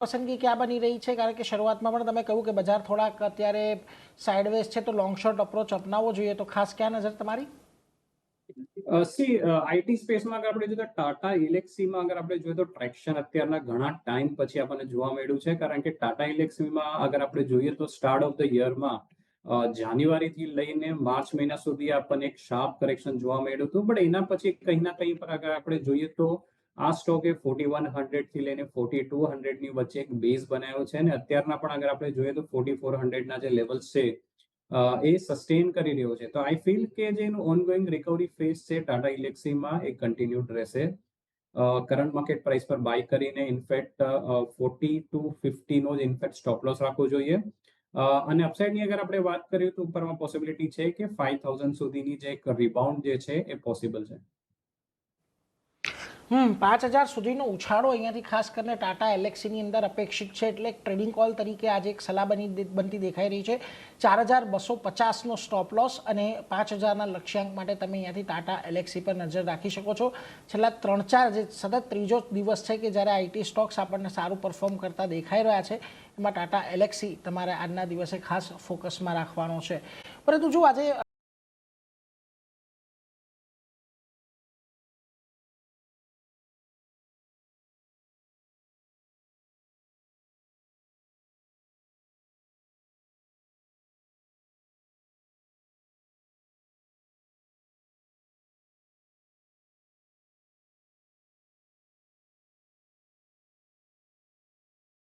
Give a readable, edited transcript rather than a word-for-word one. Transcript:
પસંદગી ક્યાં બની રહી છે? કારણ કે શરૂઆતમાં પણ તમે કહ્યું કે બજાર થોડાક અત્યારે સાઇડવેઝ છે, તો લોંગ શોર્ટ અપ્રોચ અપનાવવો જોઈએ, તો ખાસ ક્યાં નજર તમારી? આઈટી સ્પેસમાં અગર આપણે જોઈએ તો ટાટા ઇલેક્સીમાં અગર આપણે જોઈએ તો ટ્રેક્શન અત્યારના ઘણા ટાઈમ પછી આપણને જોવા મળ્યું છે. કારણ કે ટાટા ઇલેક્સીમાં અગર આપણે જોઈએ તો સ્ટાર્ટ ઓફ ધ યરમાં જાન્યુઆરીથી લઈને માર્ચ મહિના સુધી આપણને એક શાર્પ કરેક્શન જોવા મળ્યું હતું. પણ એના પછી કંઈ ના કંઈ પર અગર આપણે જોઈએ તો આ સ્ટોકે 4100 થી લઈને 4200 ની વચ્ચે એક બેઝ બનાવ્યો છે, અને અત્યારના પણ અગર આપણે જોઈએ તો 4400 ના જે લેવલ્સ છે એ સસ્ટેન કરી રહ્યો છે. તો આઈ ફીલ કે જે એનું ઓનગોઈંગ રિકવરી ફેઝ છે ટાટા ઇલેક્સીમાં એ કન્ટિન્યુડ રહેશે. કરંટ માર્કેટ પ્રાઇસ પર બાય કરીને ઇનફેક્ટ 40 to 50 નો જ ઇનફેક્ટ સ્ટોપ લોસ રાખવો જોઈએ. અને અપસાઇડની અગર આપણે વાત કરીએ તો ઉપરમાં પોસિબિલિટી છે કે 5000 સુધીની જે એક રિબાઉન્ડ જે છે એ પોસિબલ છે. 5000 સુધીનો ઉછાળો અહીંયાથી ખાસ કરીને ટાટા એલેક્સીની અંદર અપેક્ષિત છે, એટલે એક ટ્રેડિંગ કોલ તરીકે આજે એક સલાહ બનતી દેખાઈ રહી છે. 4250નો સ્ટોપ લોસ અને 5000ના લક્ષ્યાંક માટે તમે અહીંયાથી ટાટા એલેક્સી પર નજર રાખી શકો છો. છેલ્લા 3-4 જે સતત ત્રીજો દિવસ છે કે જ્યારે આઈટી સ્ટોક્સ આપણને સારું પરફોર્મ કરતા દેખાઈ રહ્યા છે, એમાં ટાટા એલેક્સી તમારે આજના દિવસે ખાસ ફોકસમાં રાખવાનો છે. પરંતુ જો આજે